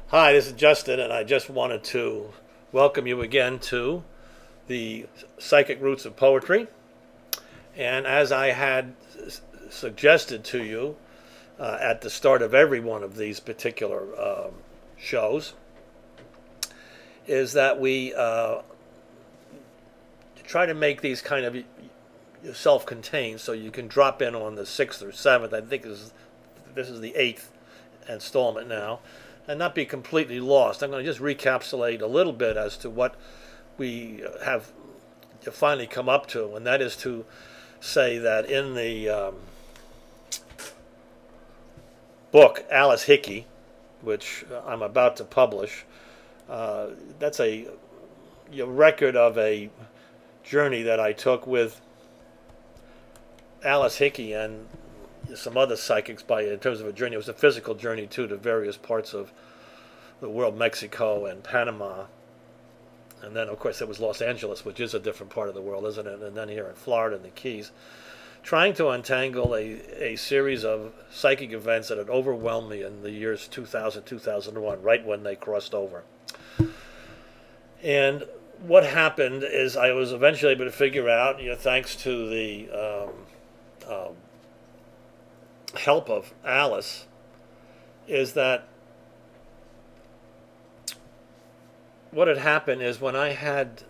Hi, this is Justin, and I just wanted to welcome you again to the Psychic Roots of Poetry. And as I had suggested to you at the start of every one of these particular shows, is that we try to make these kind of self-contained, so you can drop in on the 6th or 7th. I think this is the 8th installment now, and not be completely lost. I'm going to just recapitulate a little bit as to what we have finally come up to, and that is to say that in the book Alice Hickey, which I'm about to publish, that's a record of a journey that I took with Alice Hickey and some other psychics in terms of a journey. It was a physical journey too, to various parts of the world, Mexico and Panama, and then of course there was Los Angeles, which is a different part of the world, isn't it? And then here in Florida and the Keys, trying to untangle a series of psychic events that had overwhelmed me in the years 2000, 2001, right when they crossed over. And what happened is I was eventually able to figure out, thanks to the help of Alice, is that what had happened is when I had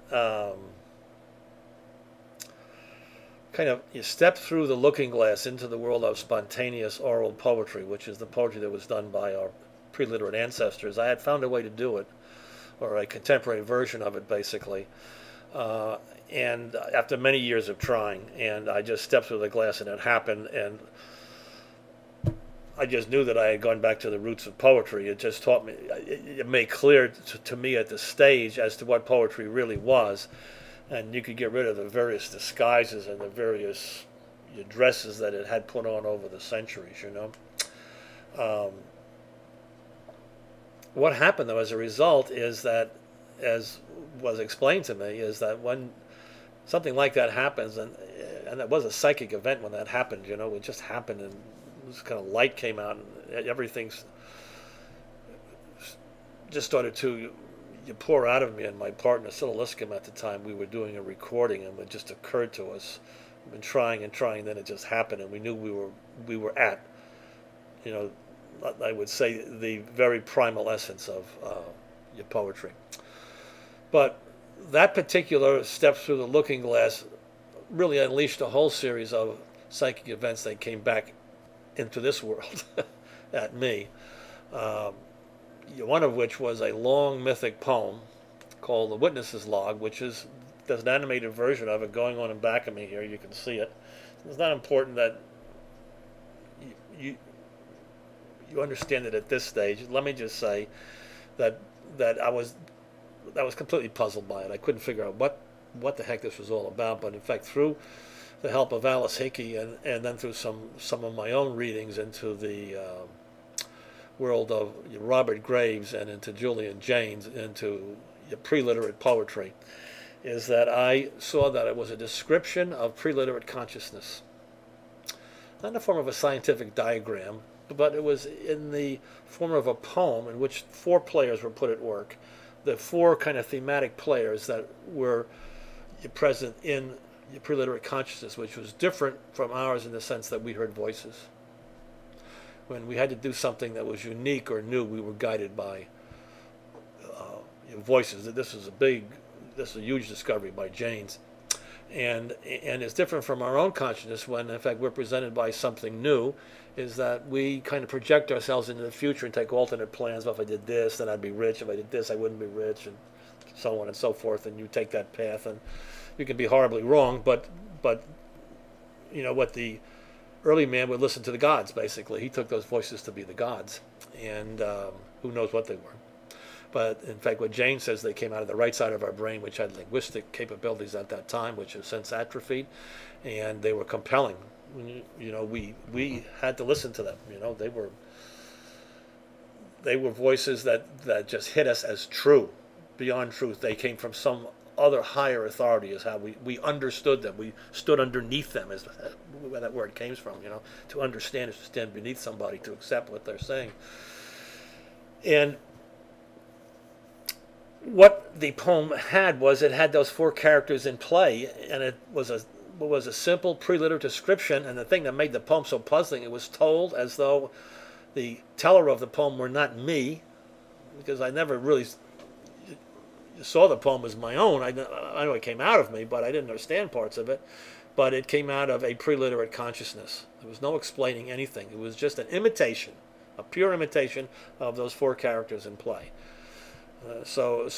kind of stepped through the looking glass into the world of spontaneous oral poetry, which is the poetry that was done by our pre-literate ancestors, I had found a way to do it, or a contemporary version of it, basically. And after many years of trying, and I just stepped through the glass and it happened, and I just knew that I had gone back to the roots of poetry. It just taught me, it made clear to me at the stage as to what poetry really was, and you could get rid of the various disguises and the various dresses that it had put on over the centuries, What happened, though, as a result, is that, as was explained to me, is that when something like that happens, and it was a psychic event when that happened, it just happened, and this kind of light came out, and everything just started to pour out of me and my partner, Siddle at the time. We were doing a recording, and it just occurred to us. We've been trying and trying, then it just happened, and we knew we were at, I would say, the very primal essence of your poetry. But that particular step through the looking glass really unleashed a whole series of psychic events that came back into this world at me. One of which was a long mythic poem called The Witness's Log, which is, there's an animated version of it going on in back of me here. You can see it. It's not important that you understand it at this stage. Let me just say that I was completely puzzled by it. I couldn't figure out what the heck this was all about. But in fact, through the help of Alice Hickey and then through some of my own readings into the world of Robert Graves and into Julian Jaynes, into pre-literate poetry, is that I saw that it was a description of pre-literate consciousness. Not in the form of a scientific diagram, but it was in the form of a poem in which 4 players were put at work. The 4 kind of thematic players that were present in your pre-literate consciousness, which was different from ours in the sense that we heard voices. When we had to do something that was unique or new, we were guided by voices. This is a huge discovery by Jaynes. And it's different from our own consciousness when, in fact, we're presented by something new, is that we kind of project ourselves into the future and take alternate plans. Well, if I did this, then I'd be rich. If I did this, I wouldn't be rich, and so on and so forth. And you take that path, and you can be horribly wrong, but what the early man would listen to the gods, basically. He took those voices to be the gods, and who knows what they were. But in fact, what Jaynes says, they came out of the right side of our brain, which had linguistic capabilities at that time, which have since atrophied, and they were compelling. We had to listen to them. They were voices that just hit us as true, beyond truth. They came from some other higher authority, is how we understood them. We stood underneath them, is where that word came from. To understand is to stand beneath somebody, to accept what they're saying. And what the poem had was it had those four characters in play, and it was a simple pre-literate description. And the thing that made the poem so puzzling, it was told as though the teller of the poem were not me, because I never really saw the poem as my own. I know it came out of me, but I didn't understand parts of it. But it came out of a pre-literate consciousness. There was no explaining anything. It was just an imitation, a pure imitation of those four characters in play. So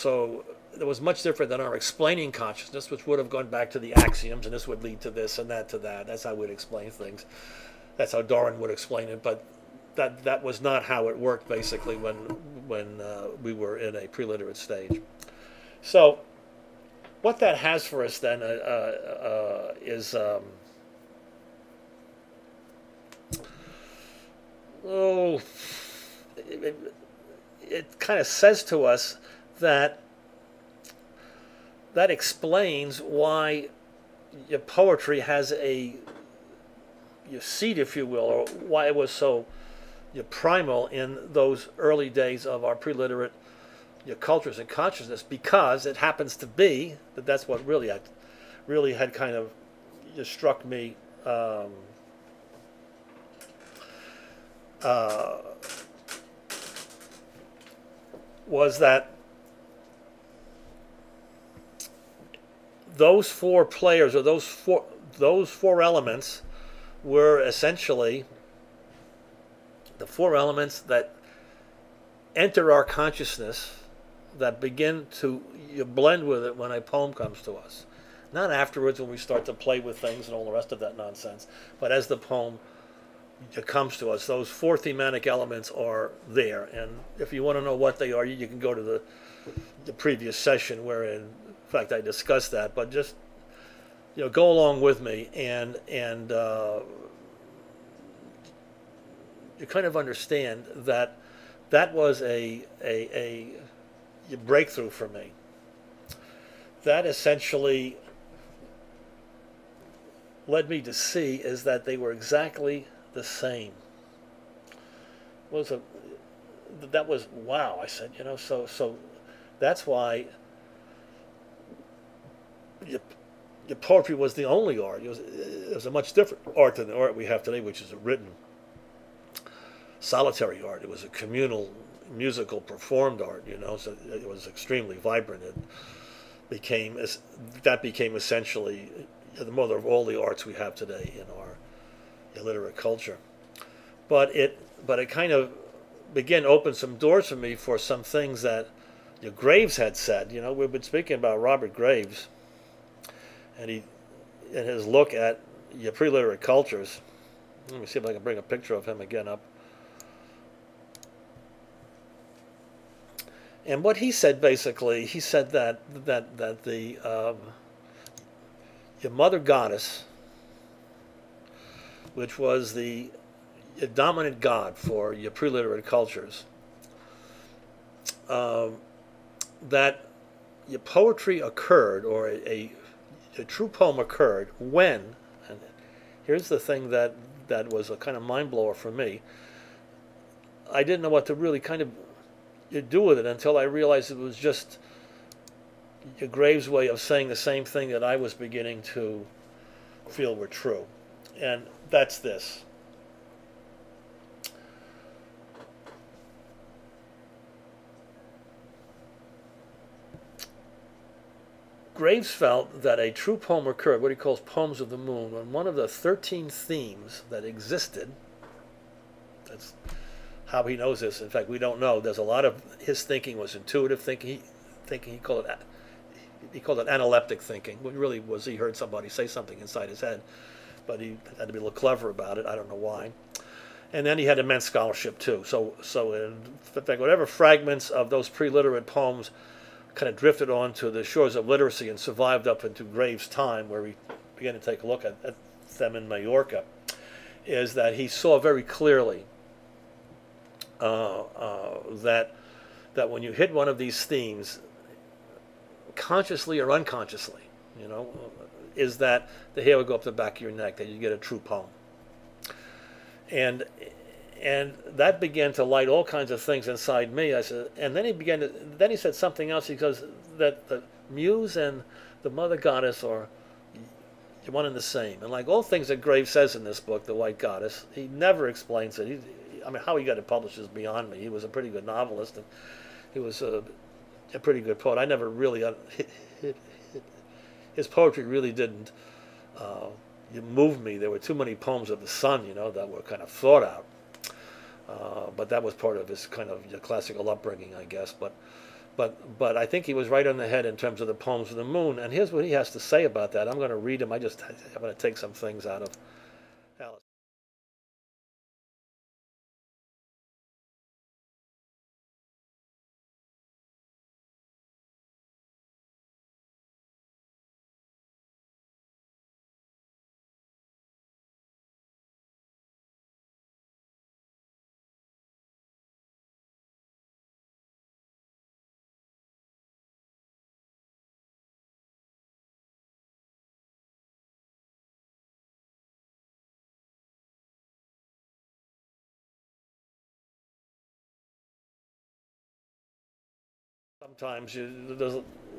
it was much different than our explaining consciousness, which would have gone back to the axioms, and this would lead to this and that to that. That's how we'd explain things. That's how Darwin would explain it. But that was not how it worked, basically, when we were in a pre-literate stage. So what that has for us then is it kind of says to us that explains why your poetry has your seed, if you will, or why it was so primal in those early days of our pre-literate cultures and consciousness, because it happens to be that's what really had kind of struck me was that those four players, or those four elements, were essentially the four elements that enter our consciousness, that begin to blend with it when a poem comes to us. Not afterwards when we start to play with things and all the rest of that nonsense, but as the poem comes to us, those four thematic elements are there. And if you want to know what they are, you can go to the previous session wherein, in fact, I discussed that. But just go along with me, and you kind of understand that was a breakthrough for me. That essentially led me to see is that they were exactly the same. That was wow. I said, so that's why your poetry was the only art. It was a much different art than the art we have today, which is a written, solitary art. It was a communal, musical, performed art. So it was extremely vibrant. That became essentially the mother of all the arts we have today in our illiterate culture. But it kind of began to open some doors for me for some things that Graves had said. We've been speaking about Robert Graves, and in his look at your pre-literate cultures. Let me see if I can bring a picture of him again up. And what he said, basically, he said that your mother goddess, which was the dominant god for your pre-literate cultures, that your poetry occurred, or a true poem occurred when, and here's the thing that was a kind of mind blower for me. I didn't know what to really kind of do with it until I realized it was just your Graves' way of saying the same thing that I was beginning to feel were true. And that's this. Graves felt that a true poem occurred, what he calls poems of the moon, when one of the 13 themes that existed, that's how he knows this. In fact, we don't know. There's a lot of his thinking was intuitive thinking. He called it analeptic thinking. What really was, he heard somebody say something inside his head, but he had to be a little clever about it. I don't know why. And then he had immense scholarship too. So in fact, whatever fragments of those pre-literate poems kind of drifted onto the shores of literacy and survived up into Graves' time, where we began to take a look at them in Majorca, is that he saw very clearly that when you hit one of these themes, consciously or unconsciously, is that the hair would go up the back of your neck, that you get a true poem. And And that began to light all kinds of things inside me. I said, and then then he said something else. He goes that the muse and the mother goddess are one and the same. And like all things that Graves says in this book, The White Goddess, he never explains it. I mean, how he got it published is beyond me. He was a pretty good novelist, and he was a pretty good poet. I never really, his poetry really didn't move me. There were too many poems of the sun, that were kind of thought out. But that was part of his kind of classical upbringing, I guess. But I think he was right on the head in terms of the poems of the moon. And here's what he has to say about that. I'm going to read him. I'm going to take some things out of Alice. Sometimes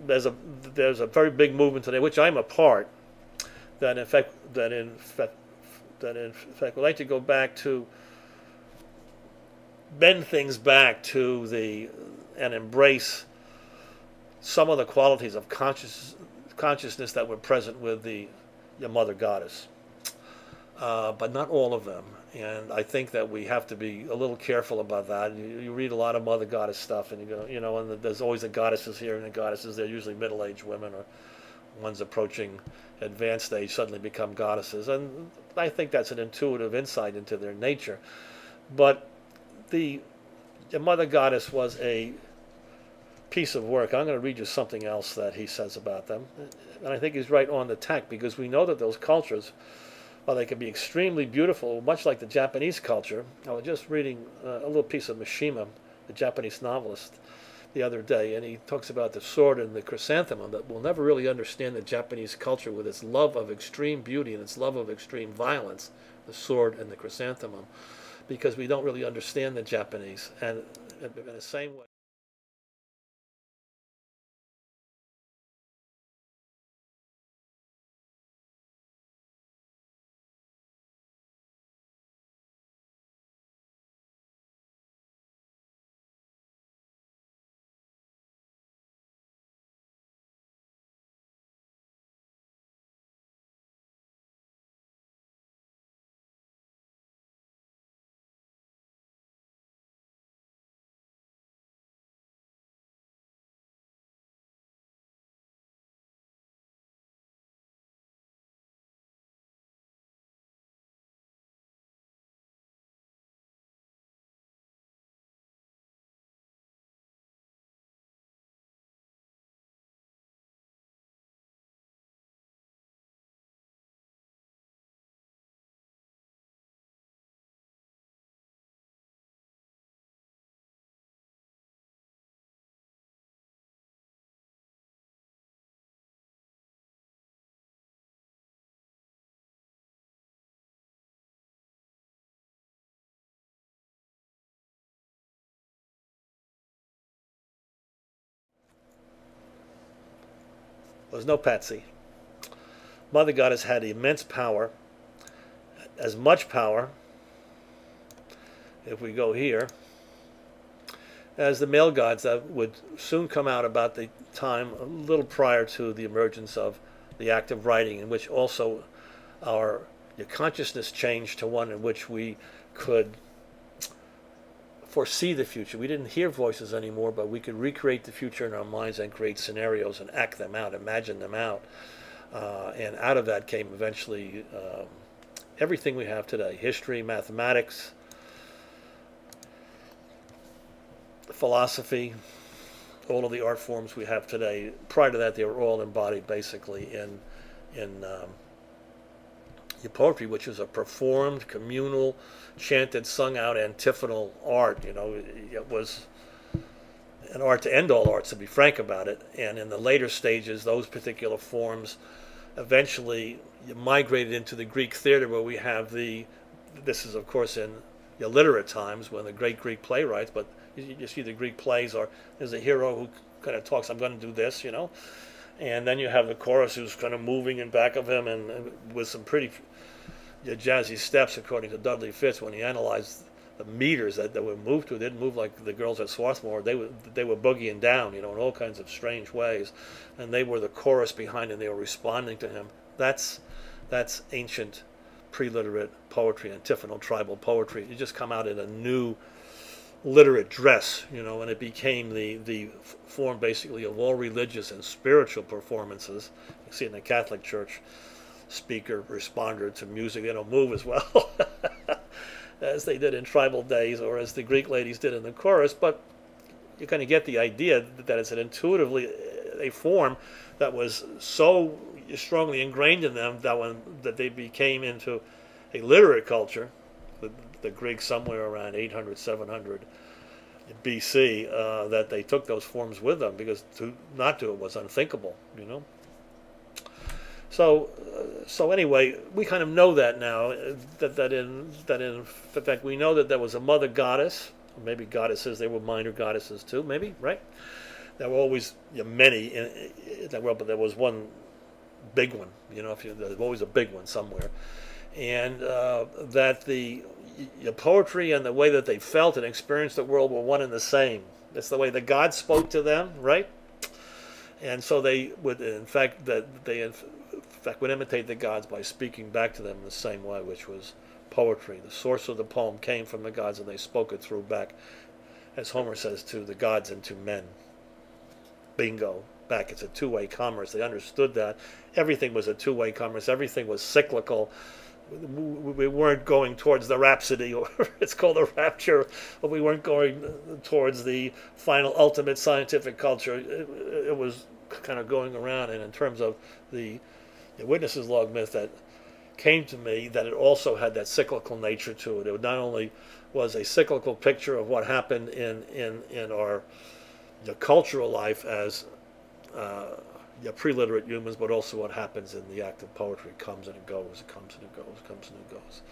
there's a very big movement today, which I'm a part. That in fact we like to go back to bend things back to and embrace some of the qualities of consciousness that were present with the mother goddess, but not all of them. And I think that we have to be a little careful about that. You read a lot of mother goddess stuff, and you go, and there's always the goddesses here and the goddesses. They're usually middle-aged women or ones approaching advanced age suddenly become goddesses. And I think that's an intuitive insight into their nature. But the mother goddess was a piece of work. I'm going to read you something else that he says about them. And I think he's right on the tack, because we know that those cultures, well, they can be extremely beautiful, much like the Japanese culture. I was just reading a little piece of Mishima, the Japanese novelist, the other day, and he talks about the sword and the chrysanthemum, that we'll never really understand the Japanese culture with its love of extreme beauty and its love of extreme violence, the sword and the chrysanthemum, because we don't really understand the Japanese. And in the same way, was no patsy. Mother Goddess had immense power, as much power, if we go here, as the male gods that would soon come out about the time a little prior to the emergence of the act of writing, in which also our consciousness changed to one in which we could foresee the future. We didn't hear voices anymore, but we could recreate the future in our minds and create scenarios and act them out, imagine them out. And out of that came eventually everything we have today: history, mathematics, philosophy, all of the art forms we have today. Prior to that, they were all embodied basically in poetry, which is a performed, communal, chanted, sung out antiphonal art. It was an art to end all arts, to be frank about it. And in the later stages, those particular forms eventually migrated into the Greek theater, where we have this is of course in illiterate times when the great Greek playwrights, but you see the Greek plays are, there's a hero who kind of talks, I'm going to do this, you know, and then you have the chorus who's kind of moving in back of him and with some pretty jazzy steps, according to Dudley Fitz, when he analyzed the meters that were moved to. They didn't move like the girls at Swarthmore. They were boogieing down, you know, in all kinds of strange ways, and they were the chorus behind, and they were responding to him. That's ancient pre-literate poetry, antiphonal tribal poetry. You just come out in a new literate dress, you know, and it became the form basically of all religious and spiritual performances. You see it in the Catholic Church, speaker, responder to music. They don't move as well as they did in tribal days, or as the Greek ladies did in the chorus, but you kind of get the idea that it's an intuitively a form that was so strongly ingrained in them that they became into a literate culture. The Greeks somewhere around 800, 700 BC, that they took those forms with them, because to not do it was unthinkable, you know. So anyway, we kind of know that now, that in fact we know that there was a mother goddess, or maybe goddesses. They were minor goddesses too, maybe, right? There were always, you know, many in that world, but there was one big one. You know, there's always a big one somewhere, and that the poetry and the way that they felt and experienced the world were one and the same. It's the way the gods spoke to them, right? And so they would, in fact, would imitate the gods by speaking back to them in the same way, which was poetry. The source of the poem came from the gods, and they spoke it through back, as Homer says, to the gods and to men. Bingo. Back. It's a two-way commerce. They understood that. Everything was a two-way commerce. Everything was cyclical. We weren't going towards the rhapsody, or it's called a rapture, but we weren't going towards the final ultimate scientific culture. It was kind of going around, and in terms of the Witness's Log myth that came to me, that it also had that cyclical nature to it. It not only was a cyclical picture of what happened in our cultural life as pre-literate humans, but also what happens in the act of poetry. It comes and it goes, it comes and it goes, it comes and it goes.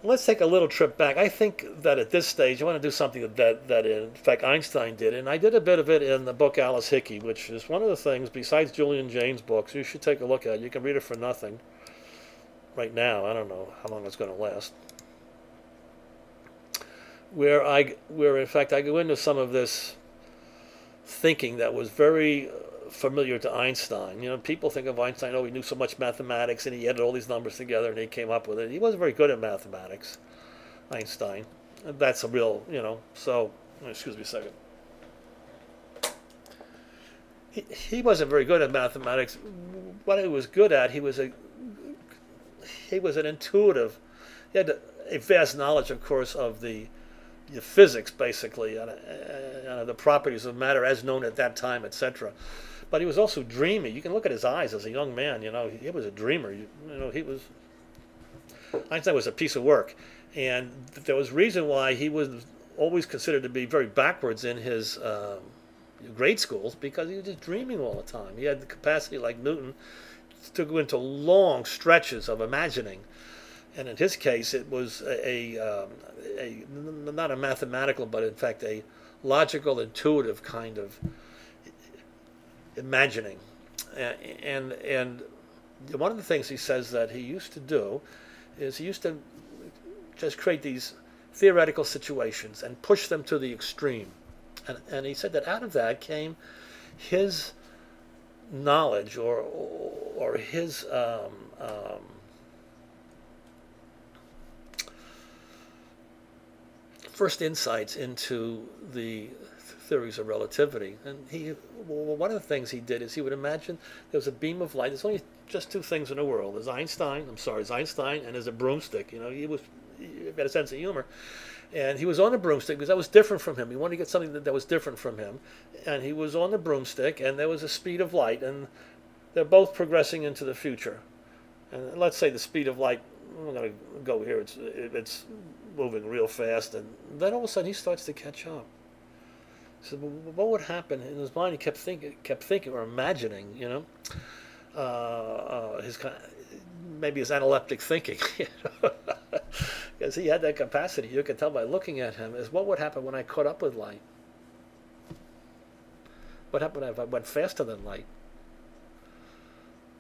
Let's take a little trip back. I think that at this stage, I want to do something that in fact Einstein did, and I did a bit of it in the book Alice Hickey, which is one of the things, besides Julian Jaynes' books, you should take a look at. You can read it for nothing right now. I don't know how long it's going to last. Where in fact I go into some of this thinking that was very familiar to Einstein. You know, people think of Einstein, oh, he knew so much mathematics and he added all these numbers together and he came up with it. He wasn't very good at mathematics, Einstein. That's a real, you know, so, excuse me a second. He wasn't very good at mathematics. What he was good at, he was an intuitive, he had a vast knowledge, of course, of the physics, basically, the properties of matter as known at that time, etc. But he was also dreamy. You can look at his eyes as a young man. You know, he was a dreamer. You know, Einstein was a piece of work, and there was reason why he was always considered to be very backwards in his grade schools, because he was just dreaming all the time. He had the capacity, like Newton, to go into long stretches of imagining. And in his case, it was not a mathematical, but in fact a logical, intuitive kind of imagining. And one of the things he says that he used to do is he used to just create these theoretical situations and push them to the extreme. And he said that out of that came his knowledge or his first insights into the theories of relativity. And one of the things he did is he would imagine there was a beam of light. There's only just two things in the world. There's Einstein and there's a broomstick. You know, he had a sense of humor. And he was on the broomstick because that was different from him. He wanted to get something that was different from him. And he was on the broomstick, and there was a speed of light, and they're both progressing into the future. And let's say the speed of light, I'm going to go here, it's moving real fast, and then all of a sudden he starts to catch up. So what would happen in his mind? He kept thinking or imagining, you know, maybe his analeptic thinking, you know? because he had that capacity. You can tell by looking at him is what would happen when I caught up with light. What happened if I went faster than light?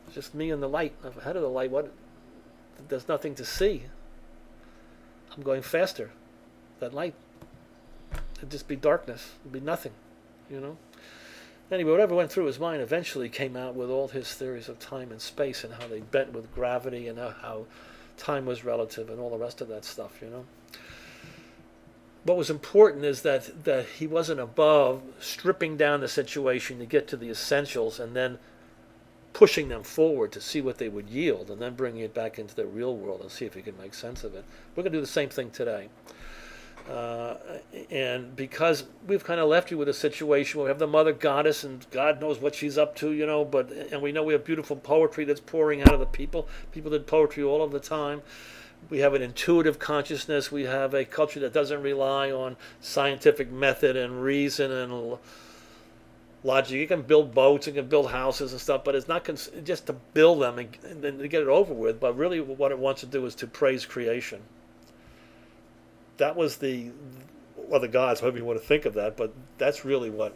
It's just me and the light. I'm ahead of the light. What? There's nothing to see. I'm going faster than light. It'd just be darkness. It'd be nothing, you know. Anyway, whatever went through his mind eventually came out with all his theories of time and space and how they bent with gravity and how time was relative and all the rest of that stuff, you know. What was important is that he wasn't above stripping down the situation to get to the essentials and then pushing them forward to see what they would yield and then bringing it back into the real world and see if he can make sense of it. We're going to do the same thing today. And because we've kind of left you with a situation where we have the mother goddess and God knows what she's up to, you know, and we know we have beautiful poetry that's pouring out of the people. People did poetry all of the time. We have an intuitive consciousness. We have a culture that doesn't rely on scientific method and reason and logic. You can build boats, you can build houses and stuff, but it's not just to build them and then to get it over with. But really what it wants to do is to praise creation. That was the gods, however you want to think of that, but that's really what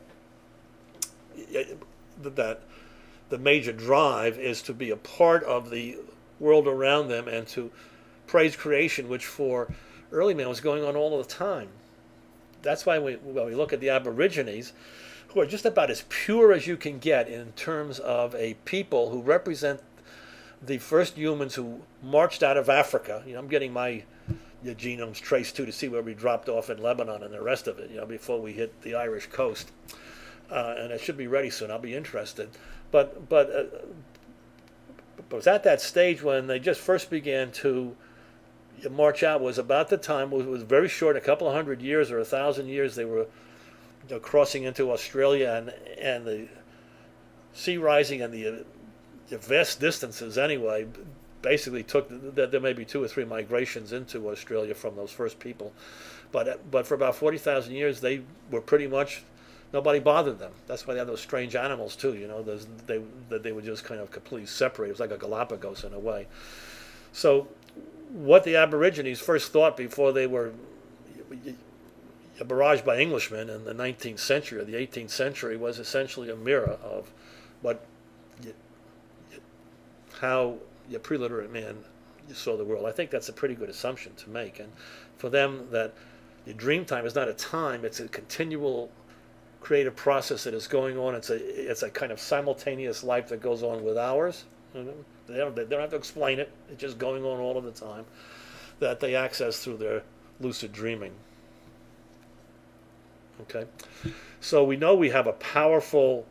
that the major drive is, to be a part of the world around them and to praise creation, which for early man was going on all the time. That's why when we look at the Aborigines, who are just about as pure as you can get in terms of a people who represent the first humans who marched out of Africa. You know, I'm getting my genomes traced too to see where we dropped off in Lebanon and the rest of it, you know, before we hit the Irish coast. And it should be ready soon. I'll be interested. But it was at that stage when they just first began to march out. Was about the time, it was very short, a couple of 100 years or 1,000 years, they were, you know, crossing into Australia, and the sea rising and the vast distances anyway basically took there may be 2 or 3 migrations into Australia from those first people, but for about 40,000 years they were pretty much, nobody bothered them. That's why they had those strange animals too, you know. They were just kind of completely separate. It was like a Galapagos in a way. So what the Aborigines first thought before they were barraged by Englishmen in the 19th century or the 18th century was essentially a mirror of how a pre-literate man saw the world. I think that's a pretty good assumption to make. And for them, that the dream time is not a time, it's a continual creative process that is going on. It's a kind of simultaneous life that goes on with ours. They don't have to explain it. It's just going on all of the time, that they access through their lucid dreaming. Okay? So we know we have a powerful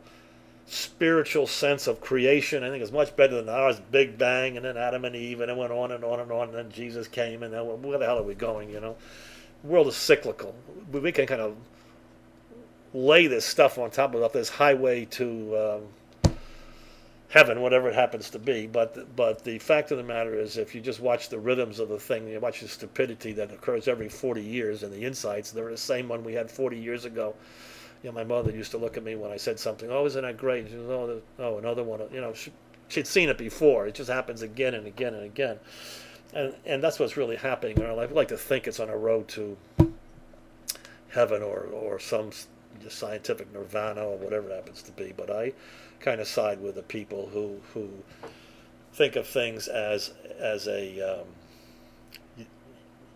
spiritual sense of creation. I think it's much better than ours. Big Bang, and then Adam and Eve, and it went on and on and on, and then Jesus came, and then where the hell are we going, you know? The world is cyclical. We can kind of lay this stuff on top of this highway to heaven, whatever it happens to be. But the fact of the matter is, if you just watch the rhythms of the thing, you watch the stupidity that occurs every 40 years, and the insights, they're the same one we had 40 years ago. You know, my mother used to look at me when I said something, "Oh, isn't that great?" She said, "Oh, another one." You know, she'd seen it before. It just happens again and again and again. And that's what's really happening in our life. We like to think it's on a road to heaven or some scientific nirvana or whatever it happens to be. But I kind of side with the people who think of things as a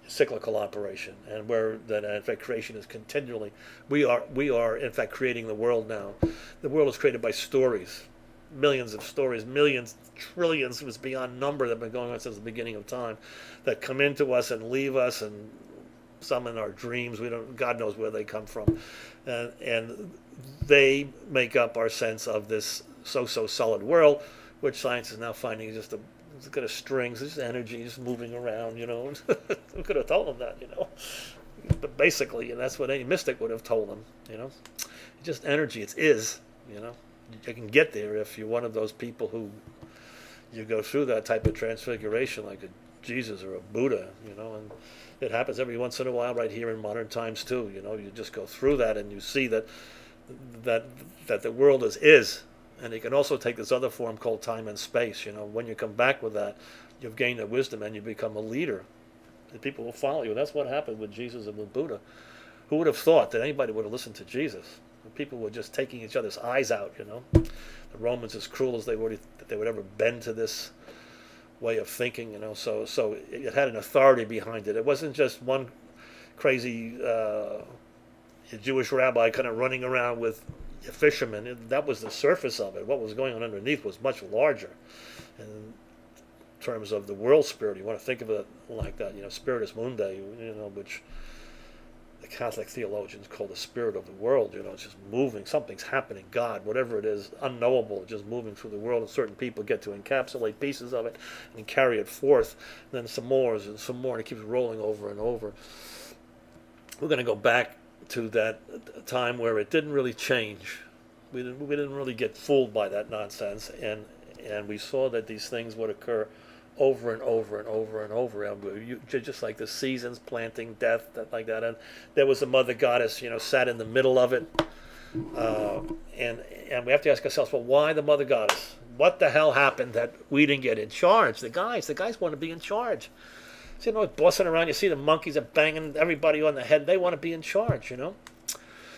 cyclical operation, and where that in fact creation is continually. We are in fact creating the world now. The world is created by stories, millions of stories, millions, trillions, it was beyond number, that have been going on since the beginning of time, that come into us and leave us, and some in our dreams. We don't, God knows where they come from, and they make up our sense of this so solid world, which science is now finding is just a kind of strings, just energy, just moving around, you know. Who could have told them that, you know? But basically, and that's what any mystic would have told them, you know. It's just energy, it is, you know. You can get there if you're one of those people who you go through that type of transfiguration like a Jesus or a Buddha, you know, and it happens every once in a while right here in modern times too, you know. You just go through that and you see that the world is. And it can also take this other form called time and space. You know, when you come back with that, you've gained a wisdom and you become a leader and people will follow you. And that's what happened with Jesus and with Buddha. Who would have thought that anybody would have listened to Jesus? People were just taking each other's eyes out, you know. The Romans, as cruel as they were, that they would ever bend to this way of thinking, you know. So it had an authority behind it. It wasn't just one crazy Jewish rabbi kind of running around with fishermen. That was the surface of it. What was going on underneath was much larger. In terms of the world spirit, you want to think of it like that, you know, spiritus mundi, you know, which the Catholic theologians call the spirit of the world. You know, it's just moving. Something's happening. God, whatever it is, unknowable, just moving through the world. And certain people get to encapsulate pieces of it and carry it forth. And then some more, and some more, and it keeps rolling over and over. We're going to go back to that time where it didn't really change. We didn't really get fooled by that nonsense, and we saw that these things would occur over and over and over and over, just like the seasons, planting, death, that like that. And there was a mother goddess, you know, sat in the middle of it. And we have to ask ourselves, well, why the mother goddess? What the hell happened that we didn't get in charge? The guys want to be in charge. So, you know, bossing around, you see the monkeys are banging everybody on the head. They want to be in charge, you know.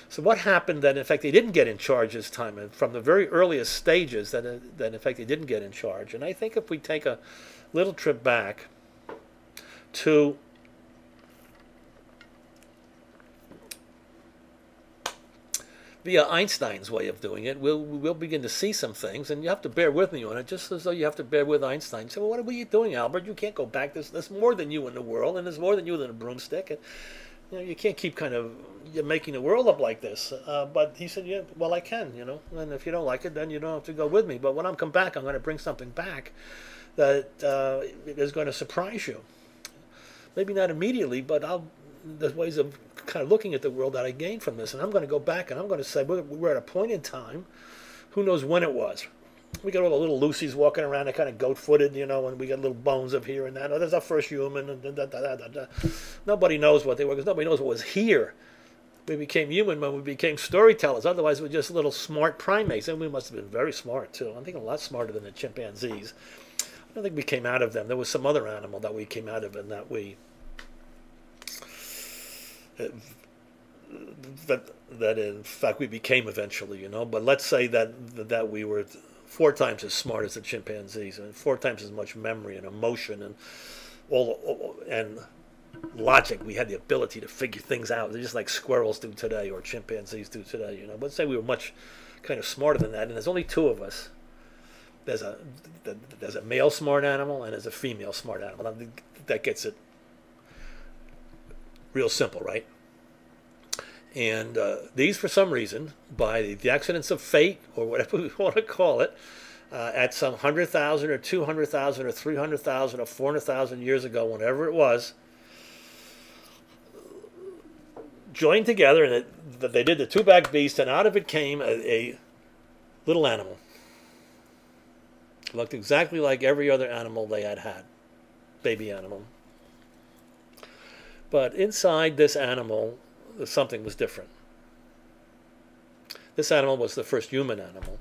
So what happened that, in fact, they didn't get in charge this time? And from the very earliest stages, that in fact, they didn't get in charge. And I think if we take a little trip back to via Einstein's way of doing it, we'll begin to see some things, and you have to bear with me on it, just as though you have to bear with Einstein. You say, well, what are you doing, Albert? You can't go back. There's more than you in the world, and there's more than you than a broomstick. And, you know, you can't keep you're making the world up like this. But he said, yeah, well, I can, you know, and if you don't like it, then you don't have to go with me. But when I come back, I'm going to bring something back that is going to surprise you. Maybe not immediately, but there's ways of kind of looking at the world that I gained from this. And I'm going to go back and I'm going to say we're at a point in time, who knows when it was. We got all the little Lucy's walking around, they're kind of goat-footed, you know, and we got little bones up here and that. Oh, there's our first human. And nobody knows what they were, because nobody knows what was here. We became human when we became storytellers. Otherwise, we're just little smart primates. And we must have been very smart, too. I think a lot smarter than the chimpanzees. I don't think we came out of them. There was some other animal that we came out of, and that we... that in fact we became eventually, you know. But let's say that we were 4 times as smart as the chimpanzees, and 4 times as much memory and emotion and and logic. We had the ability to figure things out, just like squirrels do today or chimpanzees do today, you know. But let's say we were much kind of smarter than that, and there's only 2 of us. There's a male smart animal and there's a female smart animal. That gets it real simple, right? And these, for some reason, by the accidents of fate, or whatever we want to call it, at some 100,000 or 200,000 or 300,000 or 400,000 years ago, whenever it was, joined together, and they did the 2-backed beast, and out of it came a little animal. It looked exactly like every other animal they had, baby animal. But inside this animal, something was different. This animal was the first human animal.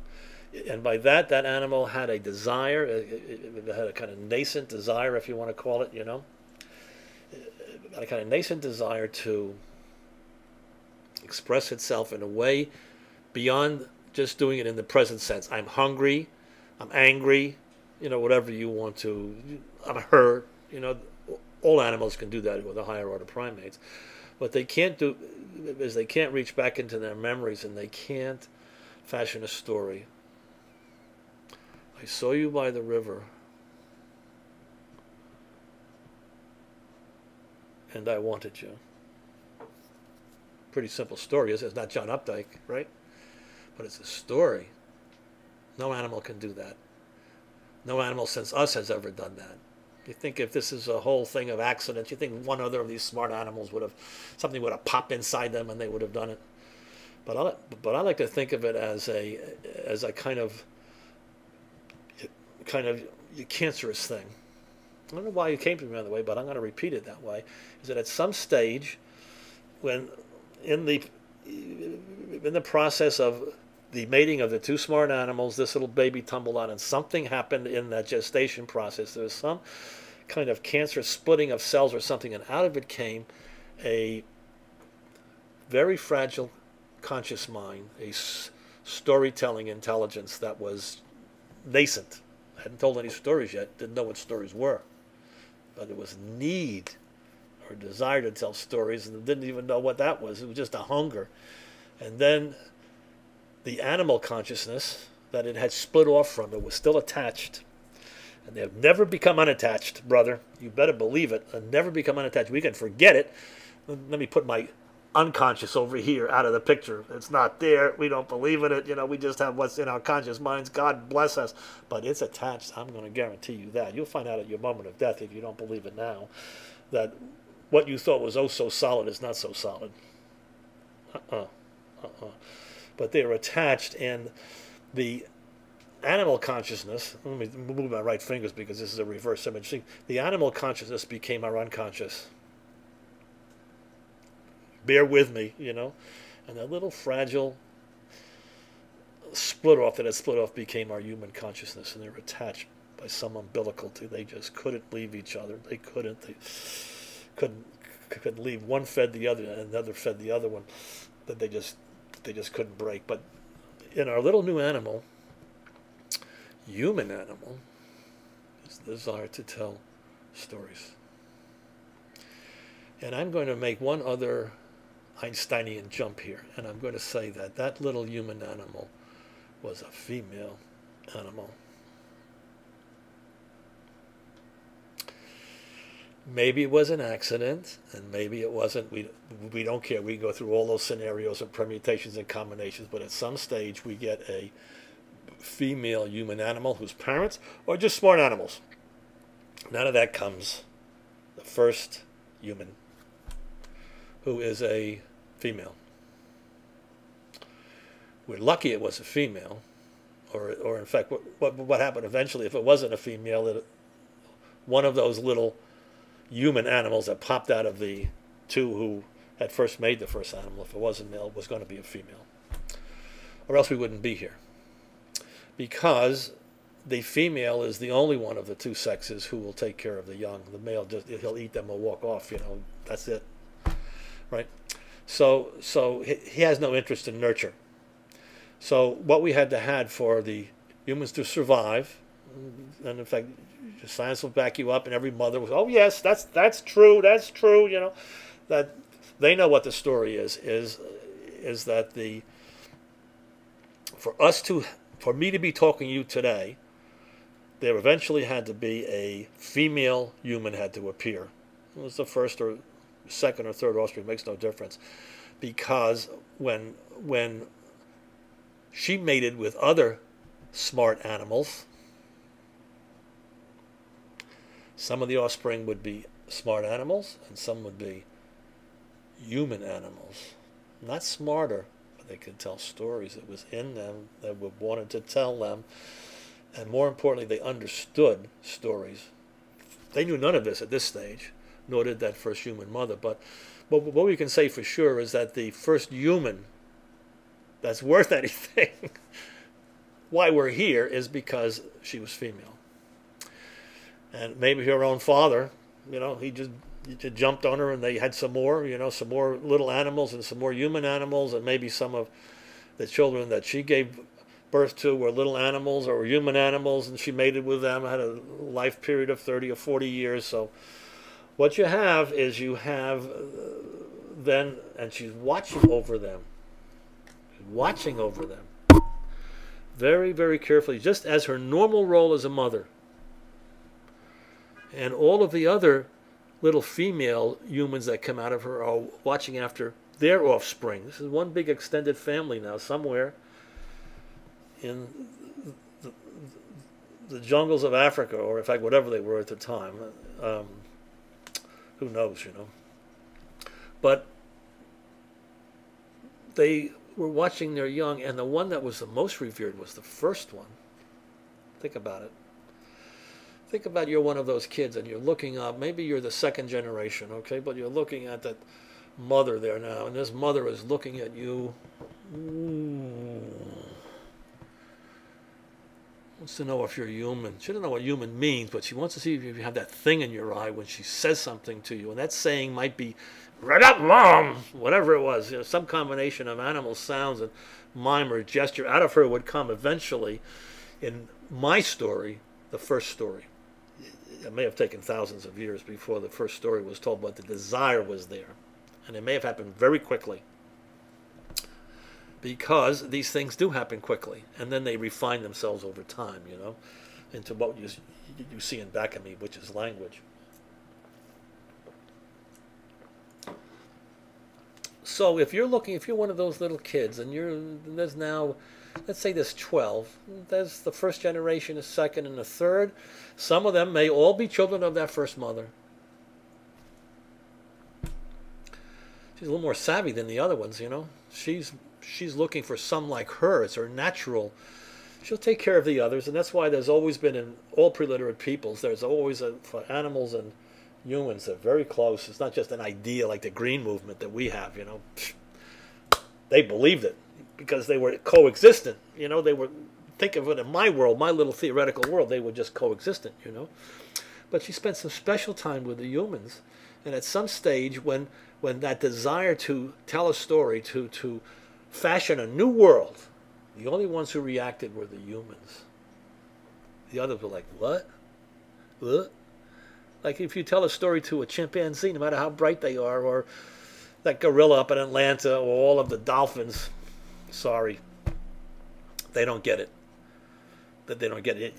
And by that animal had a desire, it had a kind of nascent desire, if you want to call it, you know. It had a kind of nascent desire to express itself in a way beyond just doing it in the present sense. I'm hungry, I'm angry, you know, whatever you want to, I'm hurt, you know. All animals can do that with the higher order primates. What they can't do is they can't reach back into their memories, and they can't fashion a story. I saw you by the river, and I wanted you. Pretty simple story, isn't it? It's not John Updike, right? But it's a story. No animal can do that. No animal since us has ever done that. You think if this is a whole thing of accidents, you think one other of these smart animals would have, something would have popped inside them and they would have done it. But I like to think of it as a kind of cancerous thing. I don't know why it came to me that way, but I'm going to repeat it that way. Is that at some stage, when in the process of the mating of the 2 smart animals, this little baby tumbled out, and something happened in that gestation process. There was some kind of cancerous splitting of cells or something, and out of it came a very fragile conscious mind, a storytelling intelligence that was nascent. Hadn't told any stories yet, didn't know what stories were. But it was need or desire to tell stories, and didn't even know what that was. It was just a hunger. And then the animal consciousness that it had split off from it was still attached. And they have never become unattached, brother. You better believe it. And never become unattached. We can forget it. Let me put my unconscious over here out of the picture. It's not there. We don't believe in it. You know, we just have what's in our conscious minds. God bless us. But it's attached. I'm going to guarantee you that. You'll find out at your moment of death, if you don't believe it now, that what you thought was oh so solid is not so solid. But they're attached, and the animal consciousness, let me move my right fingers because this is a reverse image. See, the animal consciousness became our unconscious. Bear with me, you know. And that little fragile split off that had split off became our human consciousness, and they're attached by some umbilical to. They just couldn't leave each other. They couldn't leave. One fed the other, and another fed the other one. That they just couldn't break. But in our little new animal, human animal, is the desire to tell stories. And I'm going to make one other Einsteinian jump here, and I'm going to say that that little human animal was a female animal. Maybe it was an accident, and maybe it wasn't. We don't care. We go through all those scenarios and permutations and combinations, but at some stage we get a female human animal whose parents are just smart animals. Out of that comes the first human, who is a female. We're lucky it was a female, or in fact, what happened eventually, if it wasn't a female, that one of those little human animals that popped out of the two who had first made the first animal, if it was a male, was going to be a female. Or else we wouldn't be here. Because the female is the only one of the two sexes who will take care of the young. The male, just he'll eat them or walk off, you know, that's it. Right? So he has no interest in nurture. So what we had to have for the humans to survive, and in fact, science will back you up, and every mother was, oh yes, that's true, you know, that they know what the story is that for me to be talking to you today, there eventually had to be a female human had to appear. It was the first or second or third offspring, makes no difference, because when she mated with other smart animals, some of the offspring would be smart animals, and some would be human animals. Not smarter, but they could tell stories. It was in them that we wanted to tell them. And more importantly, they understood stories. They knew none of this at this stage, nor did that first human mother. But what we can say for sure is that the first human that's worth anything, why we're here, is because she was female. And maybe her own father, you know, he just jumped on her, and they had some more, you know, some more little animals and some more human animals, and maybe some of the children that she gave birth to were little animals or human animals, and she mated with them, had a life period of 30 or 40 years. So what you have is then, and she's watching over them. Watching over them. Very, very carefully, just as her normal role as a mother. And all of the other little female humans that come out of her are watching after their offspring. This is one big extended family now, somewhere in the jungles of Africa, or in fact whatever they were at the time. Who knows, you know. But they were watching their young, and the one that was the most revered was the first one. Think about it. Think about you're one of those kids and you're looking up, maybe you're the second generation, okay, but you're looking at that mother there now, and this mother is looking at you. Wants to know if you're human. She doesn't know what human means, but she wants to see if you have that thing in your eye when she says something to you. And that saying might be, right up, Mom! Whatever it was. Some combination of animal sounds and mime or gesture. Out of her would come eventually, in my story, the first story. It may have taken thousands of years before the first story was told, but the desire was there. And it may have happened very quickly. Because these things do happen quickly, and then they refine themselves over time, into what you see in back of me, which is language. So if you're one of those little kids, and there's now, let's say there's 12, there's the first generation, the second, and the third. Some of them may all be children of that first mother. She's a little more savvy than the other ones, She's looking for some like her. It's her natural. She'll take care of the others, and that's why there's always been in all pre-literate peoples, there's always for animals and humans, they're very close. It's not just an idea like the green movement that we have, They believed it because they were coexistent, They were, think of it in my world, my little theoretical world, they were just coexistent, But she spent some special time with the humans, and at some stage when that desire to tell a story, to fashion a new world, the only ones who reacted were the humans. The others were like, what? What? Like if you tell a story to a chimpanzee, no matter how bright they are, or that gorilla up in Atlanta, or all of the dolphins, sorry, they don't get it. They don't get it.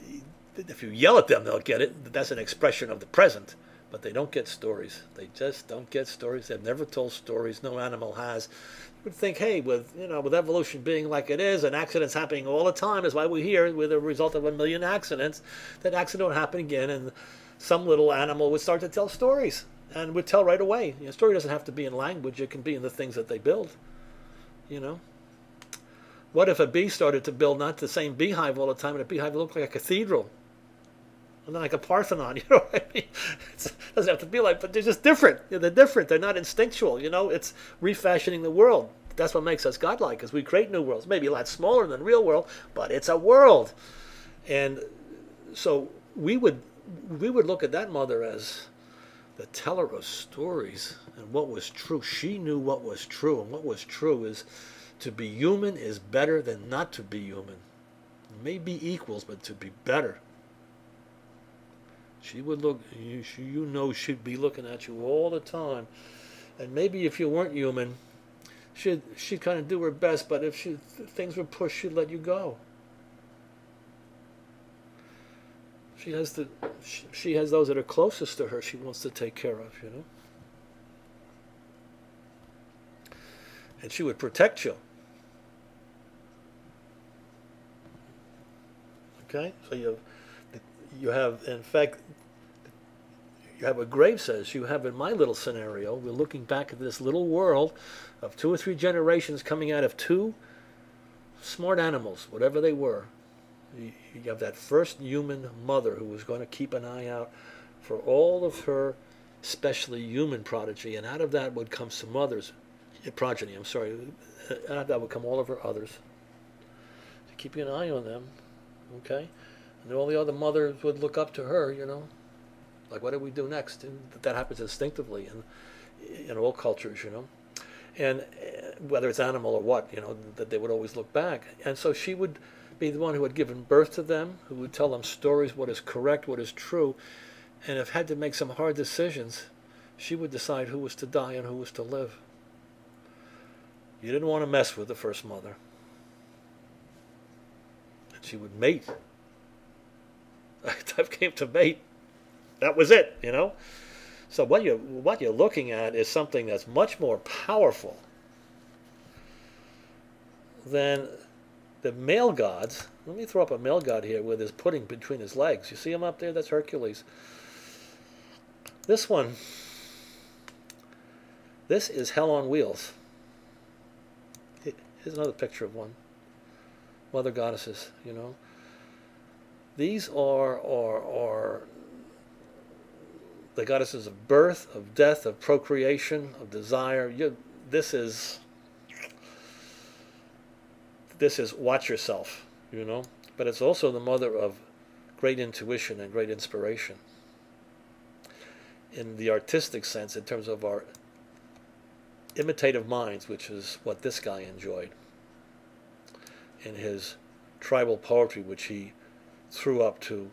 If you yell at them, they'll get it. That's an expression of the present. But they don't get stories. They just don't get stories. They've never told stories. No animal has. You would think, hey, with evolution being like it is, and accidents happening all the time, is why we're here with a result of 1 million accidents. That accident would happen again, and some little animal would start to tell stories, and would tell right away. A story doesn't have to be in language. It can be in the things that they build. What if a bee started to build not the same beehive all the time, and a beehive looked like a cathedral? And then like a Parthenon, what I mean? It doesn't have to be like, but they're just different. They're different. They're not instinctual, It's refashioning the world. That's what makes us godlike, because we create new worlds. Maybe a lot smaller than the real world, but it's a world. And so we would look at that mother as the teller of stories and what was true. She knew what was true, and what was true is to be human is better than not to be human. It may be equals, but to be better. She would look, she'd be looking at you all the time. And maybe if you weren't human, she'd kind of do her best, but if things were pushed, she'd let you go. She has those that are closest to her she wants to take care of, And she would protect you. Okay? So you have, in fact, you have what Graves says, you have in my little scenario, we're looking back at this little world of 2 or 3 generations coming out of 2 smart animals, whatever they were. You have that first human mother who was going to keep an eye out for all of her, especially human progeny, and out of that would come some others, progeny, I'm sorry, out of that would come all of her others. So keep an eye on them, okay? And all the other mothers would look up to her, like, what do we do next? And that happens instinctively in all cultures, And whether it's animal or what, that they would always look back. And so she would be the one who had given birth to them, who would tell them stories, what is correct, what is true. And if had to make some hard decisions, she would decide who was to die and who was to live. You didn't want to mess with the first mother. And she would mate. Time came to mate. That was it, So what you're looking at is something that's much more powerful than the male gods. Let me throw up a male god here with his pudding between his legs. You see him up there? That's Hercules. This one, this is hell on wheels. Here's another picture of one. Mother goddesses, These are the goddesses of birth, of death, of procreation, of desire. This is watch yourself, But but it's also the mother of great intuition and great inspiration. In the artistic sense, in terms of our imitative minds, which is what this guy enjoyed. In his tribal poetry, which he threw up to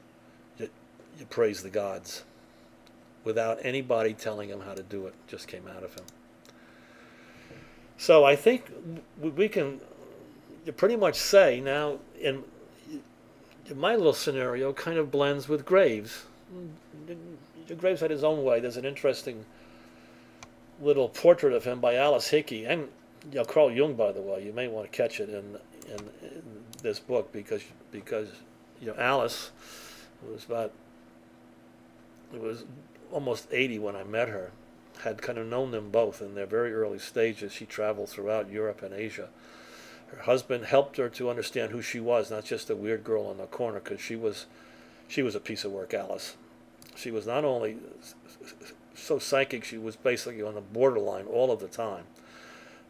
you praise the gods, without anybody telling him how to do it, just came out of him. So I think we can pretty much say now, in my little scenario, kind of blends with Graves. Graves had his own way. There's an interesting little portrait of him by Alice Hickey, and Carl Jung, by the way. You may want to catch it in this book because Alice was almost 80 when I met her. Had kind of known them both in their very early stages. She traveled throughout Europe and Asia. Her husband helped her to understand who she was, not just a weird girl on the corner, because she was a piece of work, Alice. She was not only so psychic, she was basically on the borderline all of the time,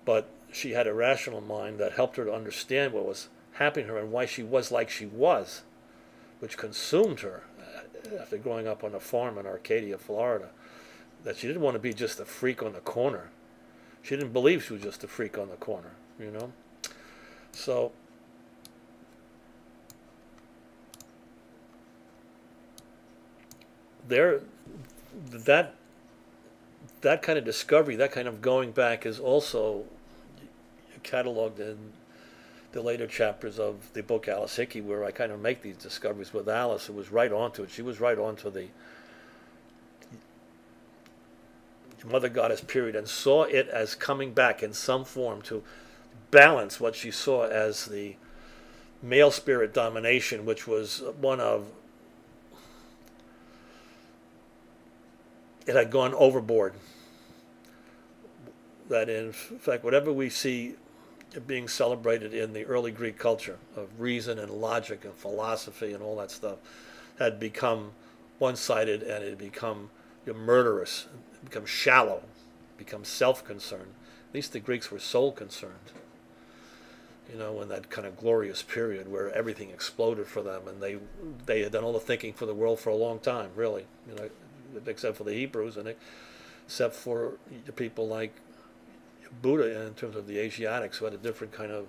but she had a rational mind that helped her to understand what was happening to her and why she was like she was, which consumed her after growing up on a farm in Arcadia, Florida, that she didn't want to be just a freak on the corner. She didn't believe she was just a freak on the corner, you know? So that kind of discovery, that kind of going back is also cataloged in the later chapters of the book Alice Hickey, where I kind of make these discoveries with Alice, who was right onto it. She was right onto the Mother Goddess period and saw it as coming back in some form to balance what she saw as the male spirit domination, which was one of, it had gone overboard. That in fact, whatever we see being celebrated in the early Greek culture of reason and logic and philosophy and all that stuff had become one-sided, and it had become murderous, become shallow, become self-concerned. At least the Greeks were soul-concerned. You know, in that kind of glorious period where everything exploded for them, and they had done all the thinking for the world for a long time, really. You know, except for the Hebrews, and except for people like Buddha in terms of the Asiatics, who had a different kind of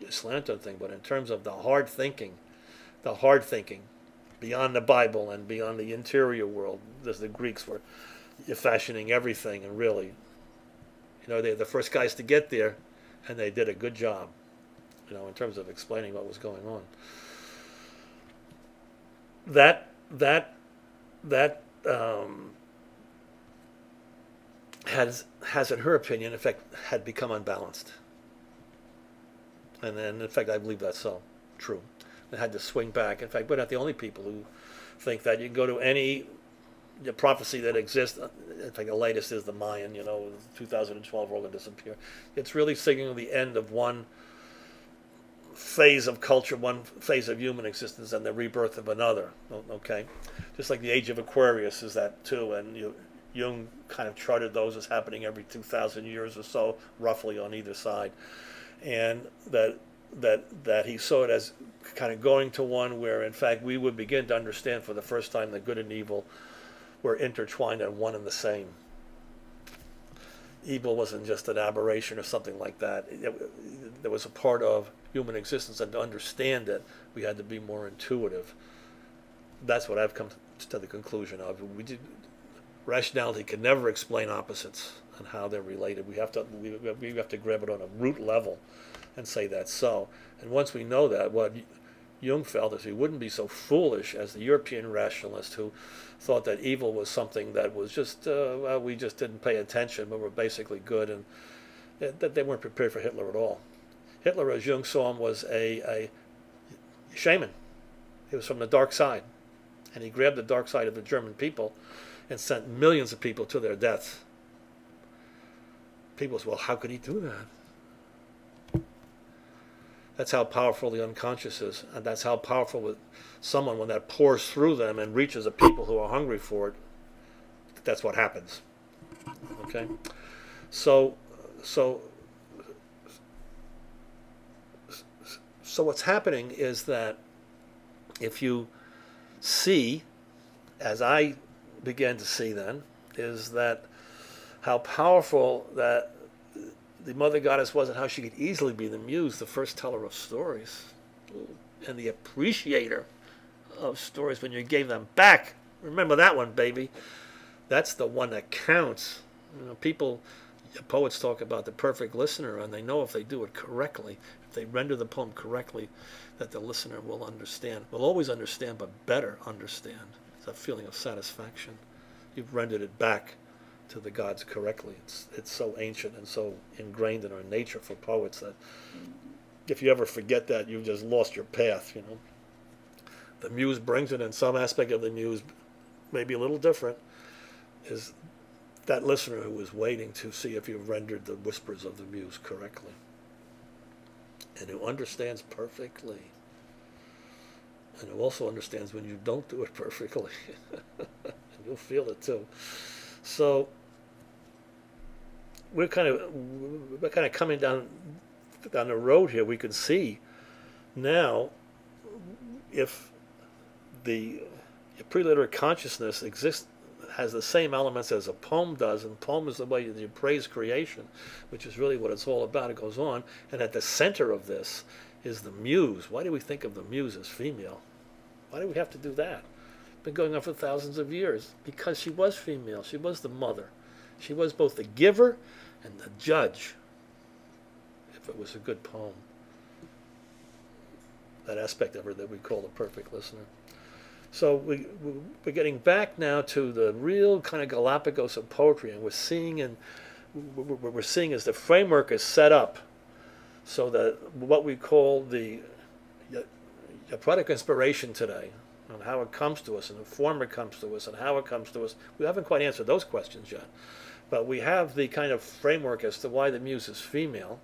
slanted thing. But in terms of the hard thinking beyond the Bible and beyond the interior world, the Greeks were fashioning everything, and really, you know, they're the first guys to get there, and they did a good job, you know, in terms of explaining what was going on. That has, in her opinion, in fact, had become unbalanced. And then, in fact, I believe that's so true. It had to swing back. In fact, we're not the only people who think that. You can go to any prophecy that exists. In fact, the latest is the Mayan, 2012, we're all going to disappear. It's really signaling the end of one phase of culture, one phase of human existence, and the rebirth of another. Okay? Just like the age of Aquarius is that, too, and Jung kind of charted those as happening every 2,000 years or so, roughly on either side. And that he saw it as kind of going to one where, in fact, we would begin to understand for the first time that good and evil were intertwined and one and the same. Evil wasn't just an aberration or something like that. There was a part of human existence, and to understand it, we had to be more intuitive. That's what I've come to the conclusion of. Rationality can never explain opposites and how they're related. We have to grab it on a root level and say that's so. And once we know that, what Jung felt is we wouldn't be so foolish as the European rationalist who thought that evil was something that was just, we just didn't pay attention, but were basically good, and that they weren't prepared for Hitler at all. Hitler, as Jung saw him, was a shaman. He was from the dark side, and he grabbed the dark side of the German people and sent millions of people to their deaths. People say, well, how could he do that? That's how powerful the unconscious is, and that's how powerful with someone, when that pours through them and reaches the people who are hungry for it, that's what happens. Okay? So what's happening is that if you see, as I began to see then, is that how powerful that the Mother Goddess was and how she could easily be the muse, the first teller of stories, and the appreciator of stories when you gave them back. Remember that one, baby. That's the one that counts. You know, poets talk about the perfect listener, and they know if they do it correctly, if they render the poem correctly, that the listener will understand. Will always understand, but better understand. It's a feeling of satisfaction. You've rendered it back to the gods correctly. It's so ancient and so ingrained in our nature for poets that if you ever forget that, you've just lost your path, you know. The muse brings it, and some aspect of the muse, maybe a little different, is that listener who is waiting to see if you've rendered the whispers of the muse correctly, and who understands perfectly, and who also understands when you don't do it perfectly. And you'll feel it too. So we're kind of coming down the road here. We can see now if the pre-literate consciousness has the same elements as a poem does, and poem is the way you praise creation, which is really what it's all about. It goes on, and at the center of this is the muse. Why do we think of the muse as female? Why do we have to do that? It's been going on for thousands of years. Because she was female. She was the mother. She was both the giver and the judge, if it was a good poem. That aspect of her that we call the perfect listener. So we're getting back now to the real kind of Galapagos of poetry, and we're seeing as the framework is set up, so that what we call the poetic inspiration today, and how it comes to us, and the form it comes to us, and how it comes to us, we haven't quite answered those questions yet. But we have the kind of framework as to why the muse is female,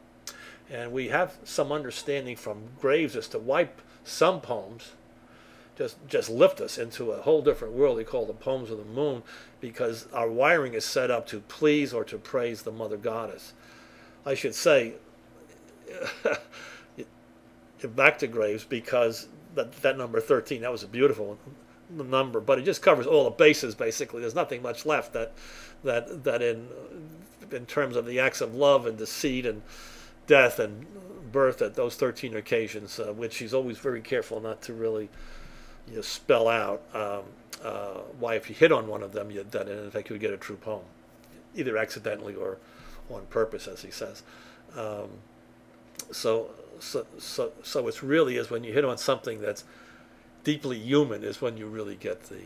and we have some understanding from Graves as to why some poems just lift us into a whole different world they call the poems of the moon, because our wiring is set up to please or to praise the Mother Goddess. I should say, back to Graves, because that number 13, that was a beautiful number, but it just covers all the bases basically. There's nothing much left that in terms of the acts of love and deceit and death and birth at those 13 occasions, which he's always very careful not to really spell out why if you hit on one of them, that in fact you would get a true poem, either accidentally or on purpose, as he says. So it's really is when you hit on something that's deeply human is when you really get the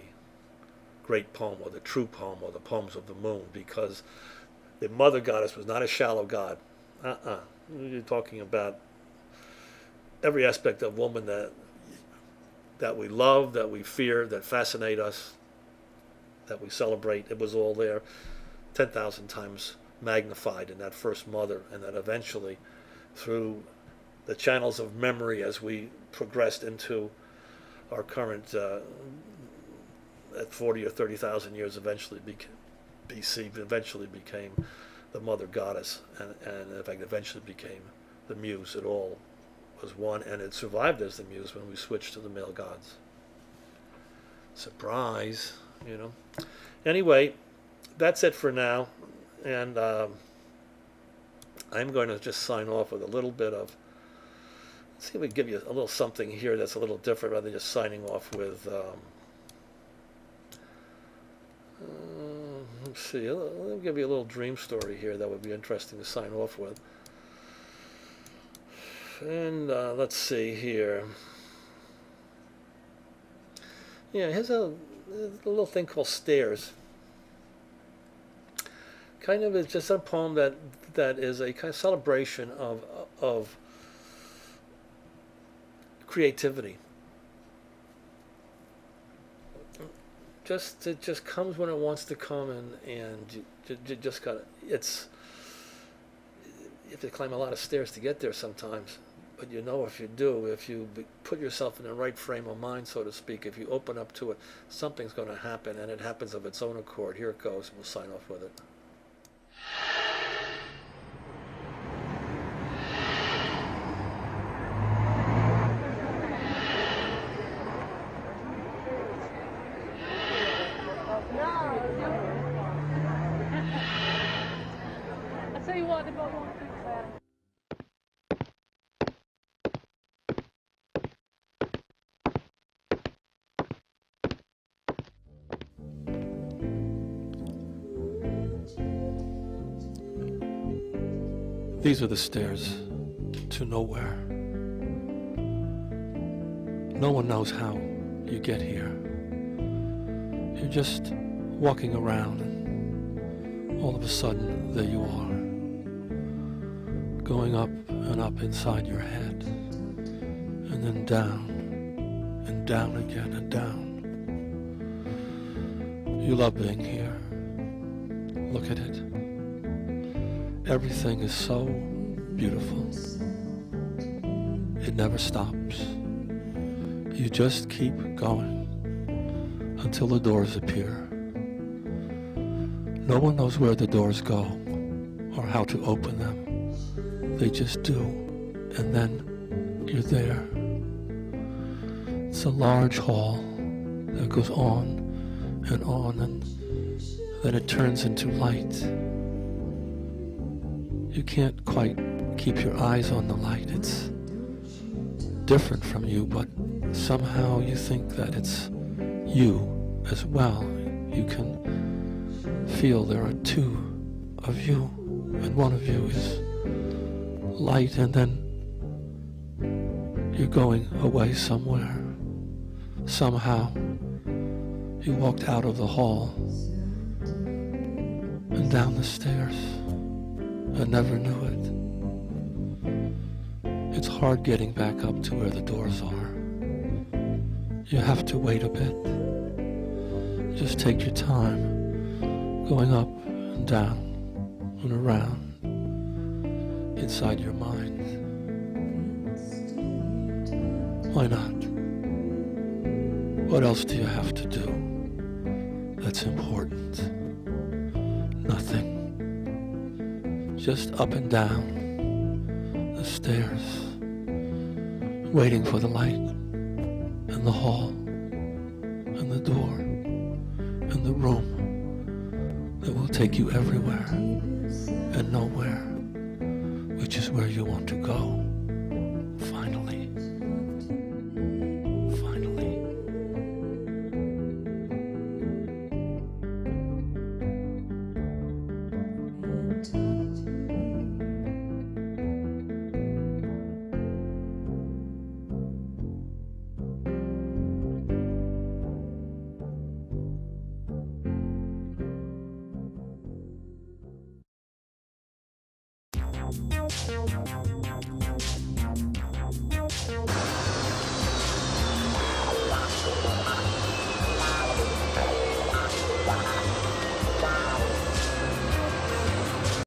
great poem or the true poem or the poems of the moon, because the Mother Goddess was not a shallow god. You're talking about every aspect of woman that we love, that we fear, that fascinate us, that we celebrate. It was all there 10,000 times magnified in that first mother, and that eventually through the channels of memory as we progressed into our current at 40 or 30,000 years eventually BC eventually became the Mother Goddess, and in fact eventually became the muse. It all was one, and it survived as the muse when we switched to the male gods. Surprise, you know. Anyway, that's it for now, and I'm going to just sign off with a little bit of, let's see if we can give you a little something here that's a little different rather than just signing off with, let's see, let me give you a little dream story here that would be interesting to sign off with. And let's see here. Yeah, here's a little thing called Stairs. Kind of, it's just a poem that is a kind of celebration of creativity. It just comes when it wants to come, and you just got it. You have to climb a lot of stairs to get there sometimes. But you know, if you do, if you put yourself in the right frame of mind, so to speak, if you open up to it, something's going to happen, and it happens of its own accord. Here it goes. We'll sign off with it. These are the stairs to nowhere. No one knows how you get here. You're just walking around and all of a sudden there you are, going up and up inside your head, and then down and down again and down. You love being here. Look at it. Everything is so beautiful. It never stops. You just keep going until the doors appear. No one knows where the doors go or how to open them. They just do, and then you're there. It's a large hall that goes on, and then it turns into light. You can't quite keep your eyes on the light. It's different from you, but somehow you think that it's you as well. You can feel there are two of you, and one of you is light, and then you're going away somewhere. Somehow you walked out of the hall and down the stairs and never knew it. It's hard getting back up to where the doors are. You have to wait a bit. Just take your time going up and down and around inside your mind. Why not? What else do you have to do that's important? Nothing. Just up and down the stairs, waiting for the light and the hall and the door and the room that will take you everywhere and nowhere, which is where you want to go.